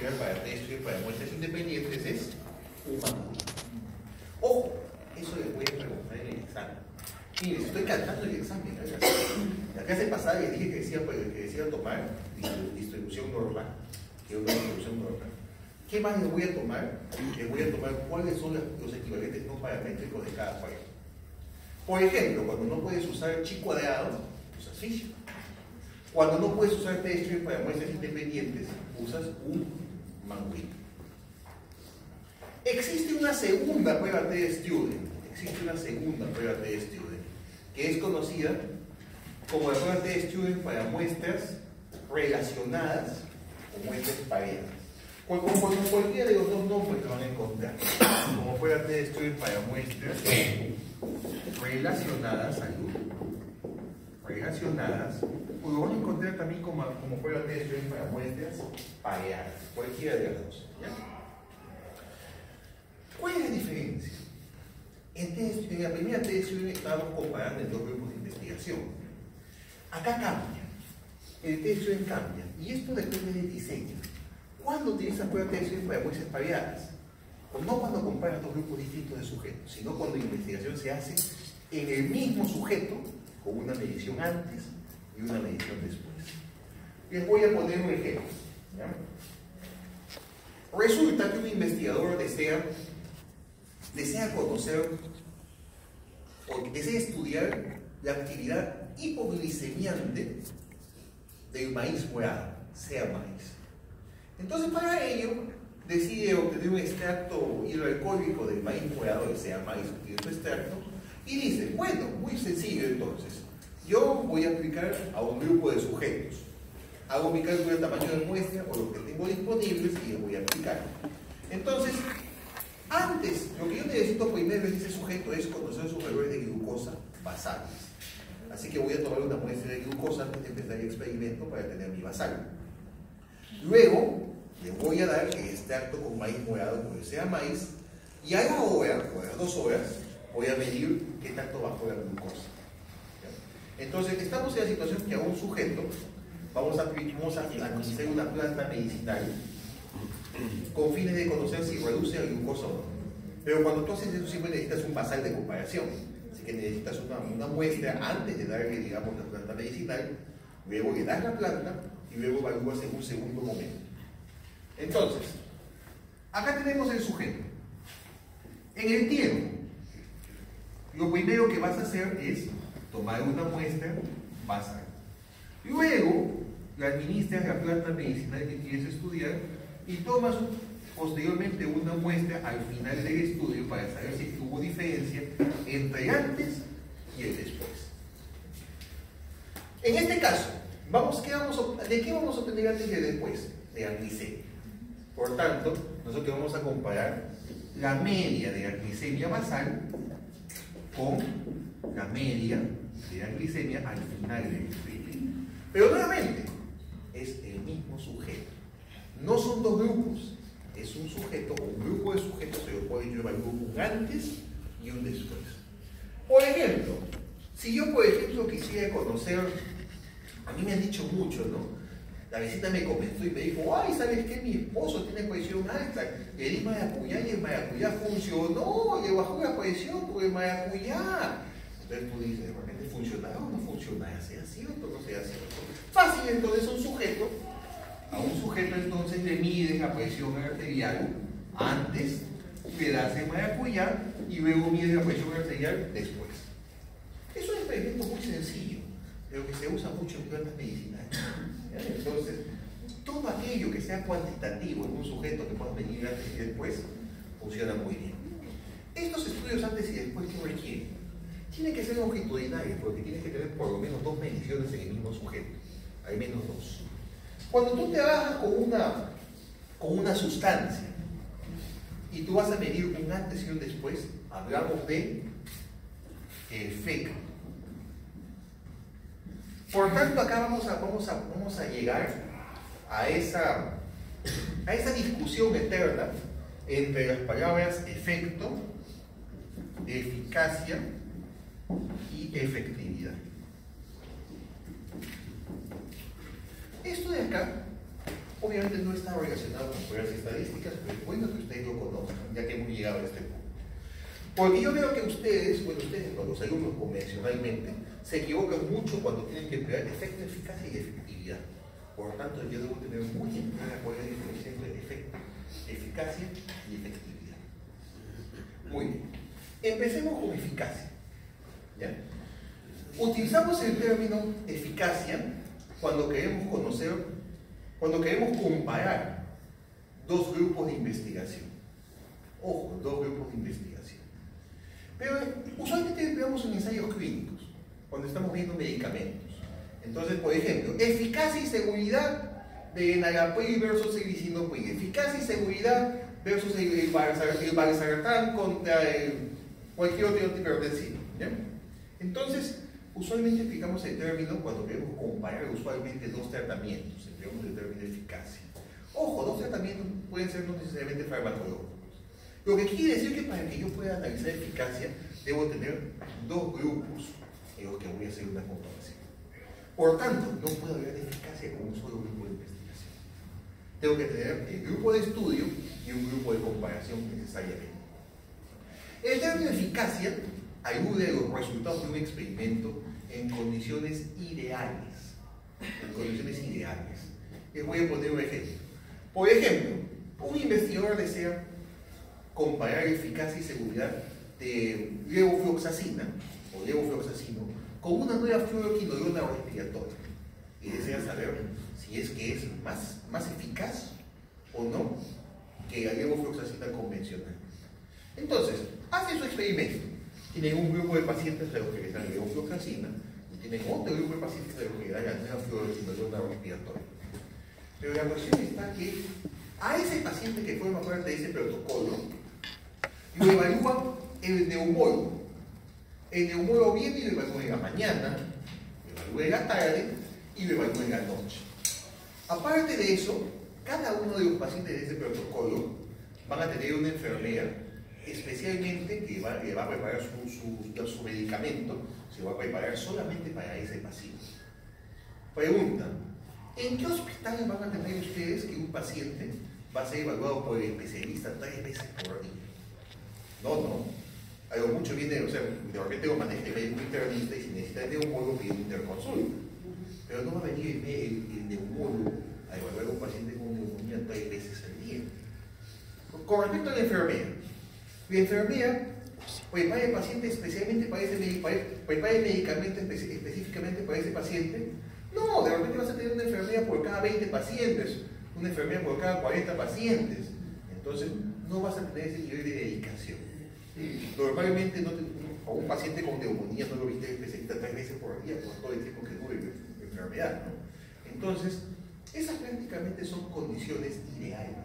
estudiar para test para muestras independientes es humano. Ojo, eso les voy a preguntar en el examen. Miren, estoy cantando el examen. La clase pasada les dije que decía tomar distribución normal, que es una distribución normal. ¿Qué más les voy a tomar? Les voy a tomar cuáles son los equivalentes no paramétricos de cada país. Por ejemplo, cuando no puedes usar chi cuadrado, usas fish. Cuando no puedes usar t-string para muestras independientes, usas un manguito. Existe una segunda prueba t-student, que es conocida como la prueba t-student para muestras relacionadas o muestras pareadas. Como cualquiera de los dos nombres que van a encontrar, como prueba t-student para muestras relacionadas, o lo van a encontrar también como prueba t-student para muestras pareadas, cualquiera de las dos. ¿Ya? ¿Cuál es la diferencia? En la primera t-student estábamos comparando en dos grupos de investigación. Acá cambia, el t-student cambia, y esto depende del diseño. ¿Cuándo utilizas prueba t-student para muestras pareadas? No cuando comparas dos grupos distintos de sujetos, sino cuando la investigación se hace en el mismo sujeto, con una medición antes y una medición después. Les voy a poner un ejemplo. ¿Ya? Resulta que un investigador desea conocer o desea estudiar la actividad hipoglicemiante del maíz morado, sea maíz. Entonces, para ello, decide obtener un extracto hidroalcohólico del maíz morado, sea maíz, obtiene su extracto, y dice, bueno, muy sencillo entonces, yo voy a aplicar a un grupo de sujetos. Hago mi cálculo del tamaño de muestra o lo que tengo disponibles y lo voy a aplicar. Entonces, antes, lo que yo necesito primero en ese sujeto es conocer sus valores de glucosa basales. Así que voy a tomar una muestra de glucosa antes de empezar el experimento para tener mi basal. Luego, le voy a dar el extracto con maíz morado, como sea maíz, y a la hora, o a las 2 horas, voy a medir qué tanto bajó la glucosa. ¿Ya? Entonces, estamos en la situación que a un sujeto vamos a administrar una planta medicinal con fines de conocer si reduce la glucosa o no. Pero cuando tú haces eso siempre necesitas un basal de comparación. Así que necesitas una muestra antes de darle, digamos, la planta medicinal, luego le das la planta y luego evalúas en un segundo momento. Entonces, acá tenemos el sujeto. En el tiempo, lo primero que vas a hacer es tomar una muestra basal. Luego, le administras la planta medicinal que quieres estudiar y tomas posteriormente una muestra al final del estudio para saber si hubo diferencia entre el antes y el después. En este caso, ¿de qué vamos a obtener antes y el después? De la glicemia. Por tanto, nosotros vamos a comparar la media de la glicemia basal con la media de la glicemia al final del estudio. Pero nuevamente, es el mismo sujeto. No son dos grupos, es un sujeto o un grupo de sujetos que lo pueden llevar un antes y un después. Por ejemplo, si yo quisiera conocer, a mí me han dicho mucho, ¿no? La vecina me comentó y me dijo, ay, ¿sabes qué? Mi esposo tiene presión alta, le di maracuyá y el maracuyá funcionó, le bajó la presión por el maracuyá. Entonces tú dices, ¿realmente funcionará o no funcionará? ¿Sea cierto o no sea cierto? Fácil, entonces a un sujeto entonces le mides la presión arterial antes, le das el maracuyá y luego mides la presión arterial después. Es un experimento muy sencillo, pero que se usa mucho en plantas medicinales. Entonces, todo aquello que sea cuantitativo en un sujeto que puedas medir antes y después, funciona muy bien. Estos estudios antes y después, ¿qué requieren? Tienen que ser longitudinales, porque tienes que tener por lo menos 2 mediciones en el mismo sujeto, al menos 2. Cuando tú trabajas con una sustancia y tú vas a medir un antes y un después, hablamos de efecto. Por tanto, acá vamos a llegar a esa discusión eterna entre las palabras efecto, eficacia y efectividad. Esto de acá Obviamente no está relacionado con pruebas estadísticas, pero es bueno que ustedes lo conozcan, ya que hemos llegado a este punto. Porque yo veo que ustedes, los alumnos convencionalmente, se equivocan mucho cuando tienen que emplear efecto, eficacia y efectividad. Por lo tanto, yo debo tener muy en clara cuál es la diferencia entre efecto, eficacia y efectividad. Muy bien. Empecemos con eficacia. ¿Ya? Utilizamos el término eficacia cuando queremos comparar dos grupos de investigación. Ojo, dos grupos de investigación. Pero usualmente empleamos en ensayos clínicos, cuando estamos viendo medicamentos. Entonces, por ejemplo, eficacia y seguridad de enalapril versus el lisinopril. Eficacia y seguridad versus el valsartán contra cualquier otro antihipertensivo. ¿Ya? Entonces, usualmente aplicamos el término cuando queremos comparar usualmente dos tratamientos. Empleamos el término eficacia. Ojo, dos tratamientos pueden ser no necesariamente farmacológicos. Lo que quiere decir que para que yo pueda analizar eficacia, debo tener dos grupos en los que voy a hacer una comparación. Por tanto, no puedo hablar de eficacia con un solo grupo de investigación. Tengo que tener el grupo de estudio y un grupo de comparación necesariamente. El término eficacia ayuda a los resultados de un experimento en condiciones ideales. En condiciones ideales. Les voy a poner un ejemplo. Por ejemplo, un investigador desea comparar eficacia y seguridad de levofloxacina o levofloxacino con una nueva fluoroquinolona respiratoria y desea saber si es que es más eficaz o no que la levofloxacina convencional. Entonces, hace su experimento. Tienen un grupo de pacientes a los que les dan levofloxacina y tienen otro grupo de pacientes a los que les dan la nueva fluoroquinolona respiratoria. Pero la cuestión está que a ese paciente que forma parte de ese protocolo lo evalúa el neumólogo. El neumólogo viene y lo evalúa en la mañana, lo evalúa en la tarde y lo evalúa en la noche. Aparte de eso, cada uno de los pacientes de ese protocolo van a tener una enfermera especialmente que le va a preparar su medicamento, se va a preparar solamente para ese paciente. Pregunta: ¿en qué hospital van a tener ustedes que un paciente va a ser evaluado por el especialista 3 veces por día? No. A lo mucho viene, o sea, de repente lo maneja el médico internista y si necesita el neumólogo pide un interconsulta. Pero no va a venir el neumólogo a evaluar a un paciente con neumonía 3 veces al día. Con respecto a la enfermera prepara el paciente especialmente para ese prepara el medicamento específicamente para ese paciente. No, de repente vas a tener una enfermera por cada 20 pacientes, una enfermera por cada 40 pacientes. Entonces, no vas a tener ese nivel de dedicación. Normalmente a un paciente con neumonía no lo viste especialista 3 veces por día por todo el tiempo que dure la enfermedad, ¿no? Entonces, esas prácticamente son condiciones ideales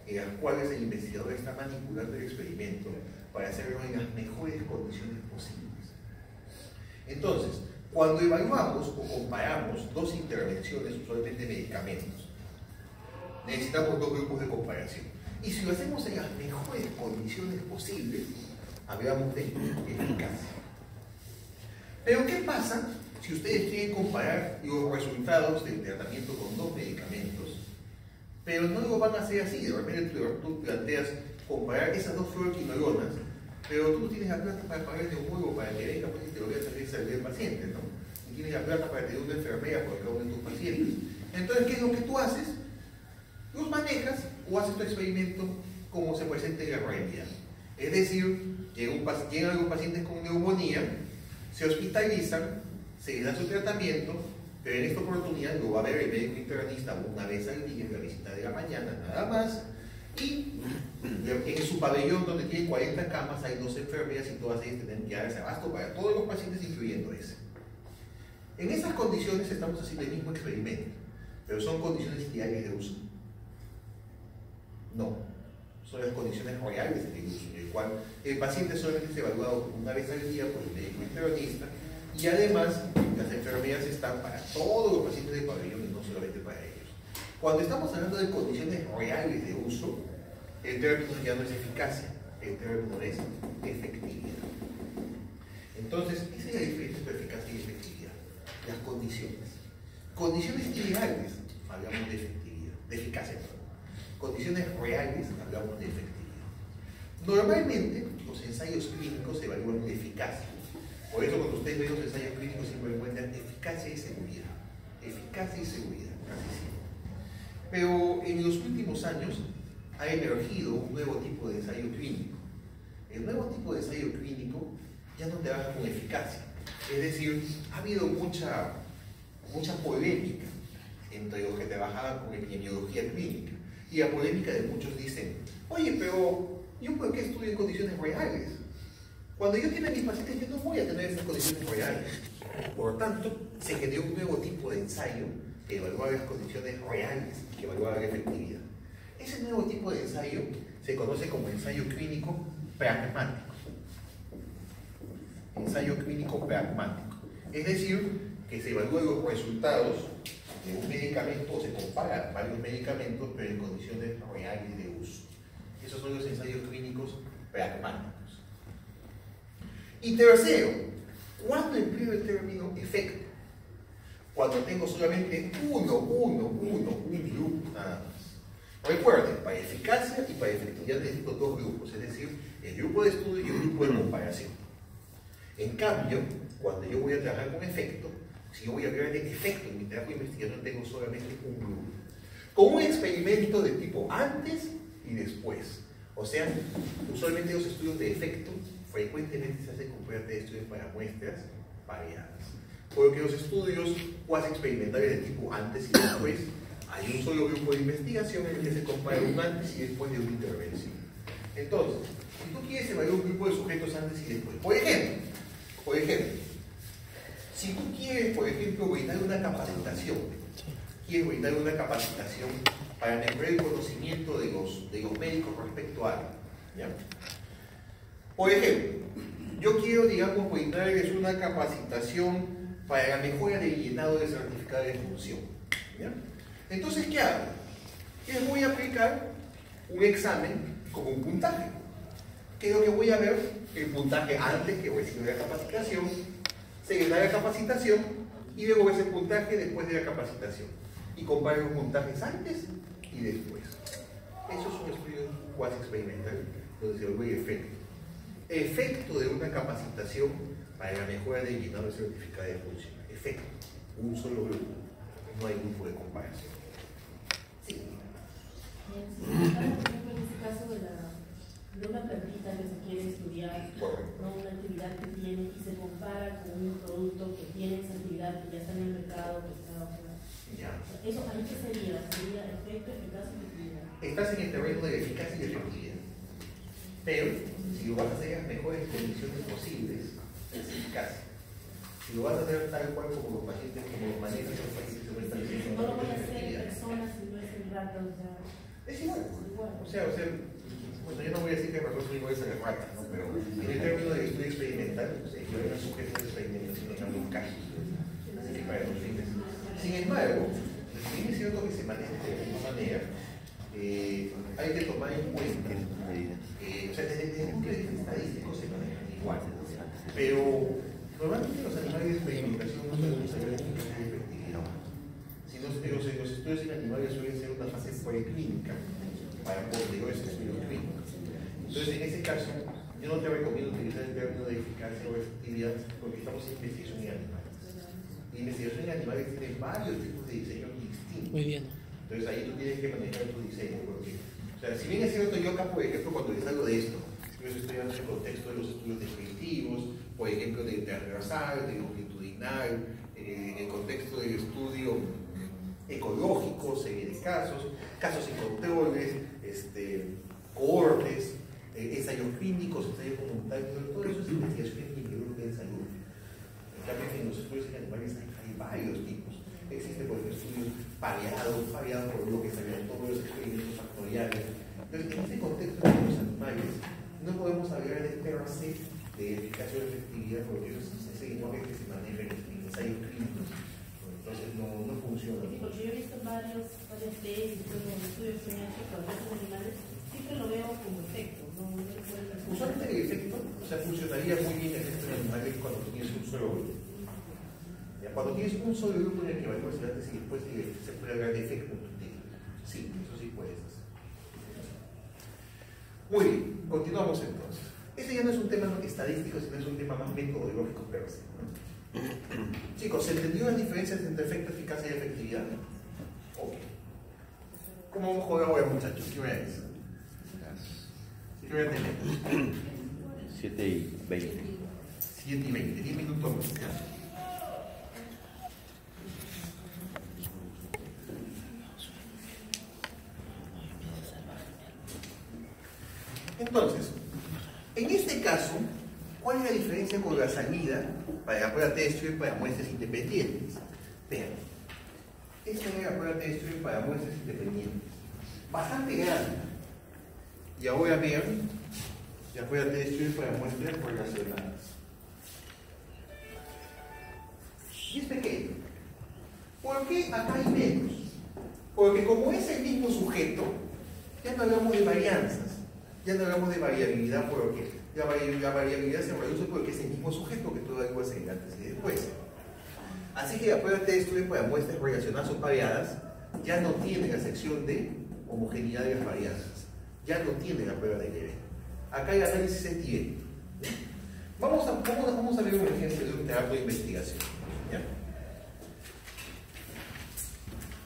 en las cuales el investigador está manipulando el experimento para hacerlo en las mejores condiciones posibles. Entonces, cuando evaluamos o comparamos dos intervenciones, usualmente medicamentos, necesitamos dos grupos de comparación. Y si lo hacemos en las mejores condiciones posibles, hablamos de eficacia. Pero ¿qué pasa si ustedes quieren comparar los resultados del tratamiento con dos medicamentos, pero no lo van a hacer así? De repente tú planteas comparar esas dos fluoroquinolonas, pero tú no tienes la plata para pagar el neumólogo para que venga pues, y te lo vaya a salir el paciente, ¿no? Y tienes la plata para tener una enfermera por cada uno de tus pacientes. Entonces, ¿qué es lo que tú haces? Los manejas o haces tu experimento como se presenta en la realidad. Es decir, llegan los pacientes con neumonía, se hospitalizan, se les da su tratamiento, pero en esta oportunidad lo va a ver el médico internista una vez al día en la visita de la mañana, nada más, y en su pabellón donde tiene 40 camas hay 2 enfermeras y todas ellas tienen que darse abasto para todos los pacientes, incluyendo ese. En esas condiciones estamos haciendo el mismo experimento, pero son condiciones ideales de uso. No, son las condiciones reales de uso, en el cual el paciente solamente es evaluado una vez al día por el médico internista y además las enfermeras están para todos los pacientes del pabellón y no solamente para ellos. Cuando estamos hablando de condiciones reales de uso, el término ya no es eficacia, el término es efectividad. Entonces, esa es la diferencia entre eficacia y efectividad. Las condiciones. Condiciones ideales, hablamos de efectividad. de eficacia. Condiciones reales, hablamos de efectividad. Normalmente, los ensayos clínicos evalúan la eficacia. Por eso, cuando ustedes ven los ensayos clínicos, siempre encuentran eficacia y seguridad. Eficacia y seguridad, casi siempre. Pero en los últimos años ha emergido un nuevo tipo de ensayo clínico. El nuevo tipo de ensayo clínico ya no trabaja con eficacia. Es decir, ha habido mucha polémica entre los que trabajaban con epidemiología clínica. Y la polémica de muchos dicen, oye, pero ¿yo por qué estudio en condiciones reales? Cuando yo tenga mis pacientes, yo no voy a tener esas condiciones reales. Por lo tanto, se generó un nuevo tipo de ensayo que evaluaba las condiciones reales, que evaluaba la efectividad. Ese nuevo tipo de ensayo se conoce como ensayo clínico pragmático. Ensayo clínico pragmático. Es decir, que se evalúan los resultados de un medicamento, o se comparan varios medicamentos, pero en condiciones reales de uso. Esos son los ensayos clínicos pragmáticos. Y tercero, ¿cuándo empleo el término efecto? Cuando tengo solamente un grupo nada más. Recuerden, para eficacia y para efectividad necesito dos grupos, es decir, el grupo de estudio y el grupo de comparación. En cambio, cuando yo voy a trabajar con efecto, si yo voy a hablar de efecto en mi trabajo de investigación, tengo solamente un grupo. Con un experimento de tipo antes y después. O sea, usualmente los estudios de efecto frecuentemente se hacen con pruebas de estudios para muestras variadas. Porque los estudios cuasi experimentales de tipo antes y después, hay un solo grupo de investigación en el que se compara un antes y después de una intervención. Entonces, si tú quieres evaluar un grupo de sujetos antes y después, por ejemplo, si tú quieres, por ejemplo, brindar una capacitación, para mejorar el conocimiento de los médicos respecto a algo, ¿ya? Por ejemplo, yo quiero, digamos, brindarles una capacitación para la mejora del llenado de certificado de función, ¿ya? Entonces, ¿qué hago? Les voy a aplicar un examen con un puntaje. ¿Qué es lo que voy a ver? El puntaje antes que recibe la capacitación, se les da la capacitación y luego ves el puntaje después de la capacitación. Y comparo los puntajes antes y después. Esos son estudios cuasi experimentales donde se evalúa el efecto. Efecto de una capacitación para la mejora del llenado de certificado de función. Efecto. Un solo grupo. No hay grupo de comparación. Sí. En este caso de una plantita que se quiere estudiar, ¿no? Una actividad que tiene y se compara con un producto que tiene esa actividad que ya está en el mercado, que está eso, ¿a qué sería? ¿Sería efecto, eficacia y efectividad? Estás en el terreno de eficacia y efectividad. Pero, si lo vas a hacer en las mejores condiciones posibles, es eficacia. Si lo vas a hacer tal cual como los pacientes, como los manejan los pacientes que están diciendo, no lo voy a hacer en personas si no es en ratas, o sea. Es igual. O sea, bueno, yo no voy a decir que las personas son iguales a las ratas, ¿no? Pero en el término de estudio experimental, yo era sujeto de experimentación en algunos casos. Así que para los fines. Sin embargo, si bien es cierto que se maneja de la misma manera, hay que tomar en cuenta, o sea, desde el punto de vista estadístico se manejan igual, pero normalmente los animales de experimentación no podemos saber de efectividad. Si los estudios en animales suelen ser una fase preclínica para posteriores estudios clínicos. Entonces, en ese caso, yo no te recomiendo utilizar el término de eficacia o efectividad porque estamos en investigación en animales. La investigación en animales tiene varios tipos de diseños distintos. Muy bien. Entonces ahí tú tienes que manejar tu diseño. Porque, o sea, si bien es cierto, yo acá, por ejemplo, cuando les hablo de esto, yo estoy hablando en el contexto de los estudios descriptivos, por ejemplo, de transversal, de longitudinal, en el contexto del estudio ecológico, serie de casos y controles, cohortes, ensayos clínicos, ensayos comunitarios, todo eso es investigación epidemiológica de salud. En los estudios en animales hay varios tipos. Existen, por ejemplo, estudios variados por lo que se ven todos los experimentos factoriales. Entonces, en este contexto de los animales, no podemos hablar de per se de eficacia o efectividad porque eso es ese lenguaje que se maneja en ensayos clínicos. Entonces, no funciona. Sí, porque yo he visto varias tesis, estudios que me han hecho con los animales, siempre lo veo como efecto. Usualmente el efecto, o sea, funcionaría muy bien el efecto en animales cuando tienes un solo grupo. Cuando tienes un solo grupo en el que evalúas el antes y después se puede hablar de efecto inductivo. Si Sí, eso sí puedes hacer. Muy bien, continuamos entonces. Ese ya no es un tema estadístico, sino es un tema más metodológico per se, ¿no? Chicos, ¿se entendió las diferencias entre efecto, eficacia y efectividad? Ok. ¿Cómo vamos a jugar ahora, muchachos? ¿Qué hora es? ¿Qué hora tenemos? 7:20. 7:20, 10 minutos más, ¿ya? Entonces, en este caso, ¿cuál es la diferencia con la salida para la prueba test para muestras independientes? Vean, esta es la prueba test para muestras independientes. Bastante grande. Y ahora vean la prueba test para muestras correlacionadas. Y es pequeño. ¿Por qué acá hay menos? Porque como es el mismo sujeto, ya no hablamos de varianzas. Ya no hablamos de variabilidad, porque la variabilidad se reduce porque es el mismo sujeto que todo algo hace antes y después. Así que la prueba de estudio para muestras relacionadas o pareadas ya no tiene la sección de homogeneidad de las varianzas. Ya no tiene la prueba de nivel. Acá el análisis es directo. Vamos a ver un ejemplo de un trabajo de investigación. ¿Ya?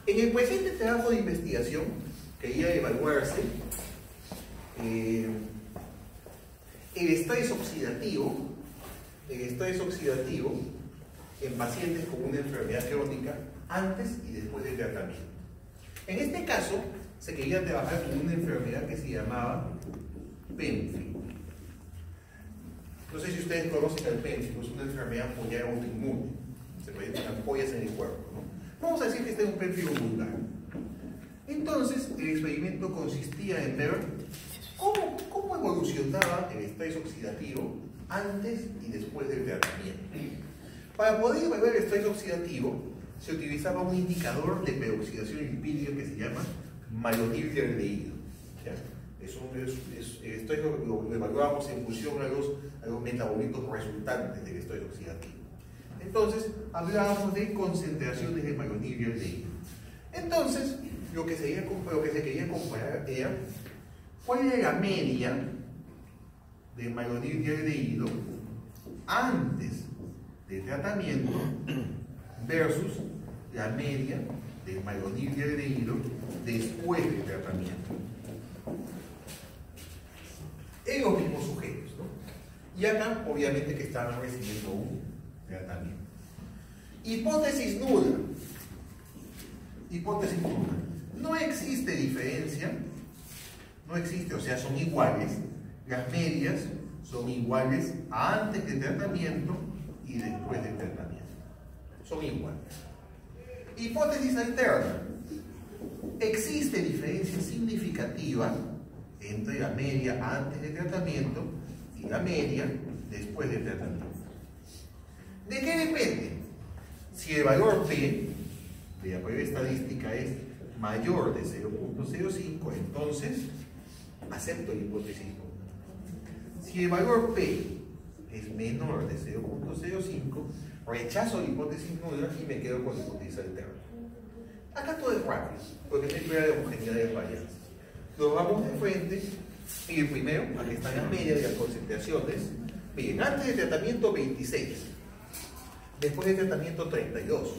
En el presente trabajo de investigación quería evaluarse el estrés oxidativo en pacientes con una enfermedad crónica antes y después del tratamiento. En este caso, se quería trabajar con una enfermedad que se llamaba PENFI. No sé si ustedes conocen el PENFI, es una enfermedad ampullar autoinmune. Se presentan ampollas en el cuerpo, ¿no? Vamos a decir que este es un PENFI vulgar. Entonces, el experimento consistía en ver cómo evolucionaba el estrés oxidativo antes y después del tratamiento. Para poder evaluar el estrés oxidativo, se utilizaba un indicador de peroxidación lipídica que se llama malonil-aldehído. Esto lo evaluábamos en función a los metabolitos resultantes del estrés oxidativo. Entonces, hablábamos de concentraciones de malonil-aldehído. Entonces, lo que se quería comparar era cuál era la media de malonil-aldehído antes del tratamiento versus la media de malonil-aldehído después del tratamiento. En los mismos sujetos, ¿no? Y acá, obviamente, que estaban recibiendo un tratamiento. Hipótesis nula. Hipótesis nula. No existe diferencia. No existe, o sea, son iguales. Las medias son iguales antes del tratamiento y después del tratamiento. Son iguales. Hipótesis alterna. Existe diferencia significativa entre la media antes del tratamiento y la media después del tratamiento. ¿De qué depende? Si el valor P de la prueba estadística es mayor de 0.05, entonces acepto la hipótesis nula. Si el valor P es menor de 0.05, rechazo la hipótesis nula y me quedo con la hipótesis alterna. Acá todo es rápido, porque no hay prueba de homogeneidad de varianzas. Nos vamos de frente, y primero, aquí están las medias de las concentraciones. Miren, antes del tratamiento 26, después del tratamiento 32.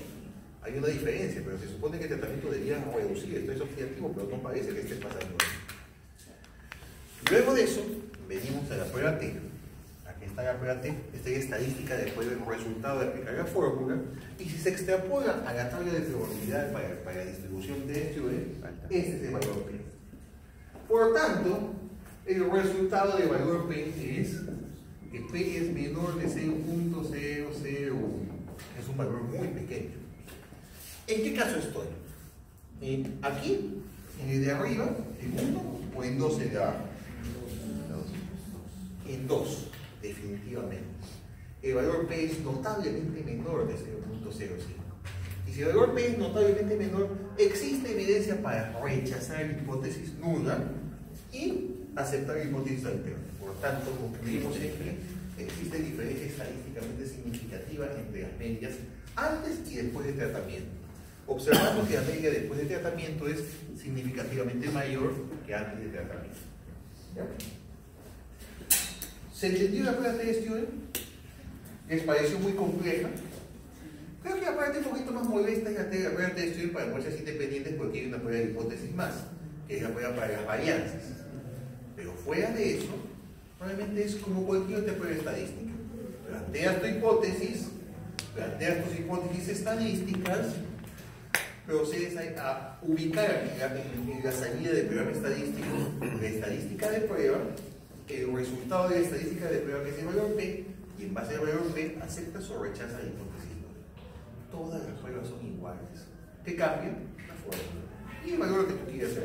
Hay una diferencia, pero se supone que el tratamiento debería reducir el estrés oxidativo, pero no parece que esté pasando eso. Luego de eso, venimos a la prueba T. Aquí está la prueba T, esta es la estadística después del resultado de aplicar la fórmula, y si se extrapola a la tabla de probabilidad para la distribución de este es el valor P. Por lo tanto, el resultado del valor P es que P es menor de 0.001. Es un valor muy pequeño. ¿En qué caso estoy? ¿Aquí? ¿En el de arriba? ¿En 1 o en 2 de abajo? En 2, definitivamente. El valor P es notablemente menor de 0.05. Y si el valor P es notablemente menor, existe evidencia para rechazar la hipótesis nula y aceptar la hipótesis alterna. Por tanto, concluimos en que existe diferencia estadísticamente significativa entre las medias antes y después del tratamiento. observando que la media después del tratamiento es significativamente mayor que antes del tratamiento. ¿Ya? ¿Se entendió la prueba de Stewart? ¿Les pareció muy compleja? Creo que la parte un poquito más molesta es la prueba de Stewart para muestras independientes, porque hay una prueba de hipótesis más, que es la prueba para las varianzas. Pero fuera de eso, probablemente es como cualquier otra prueba estadística. Planteas tu hipótesis, planteas tus hipótesis estadísticas, procedes a ubicar en la salida del programa estadístico la estadística de prueba, el resultado de la estadística de prueba que es el valor P, y en base al valor P aceptas o rechazas la hipótesis. Todas las pruebas son iguales. ¿Qué cambia? La fórmula y el valor que tú quieras hacer.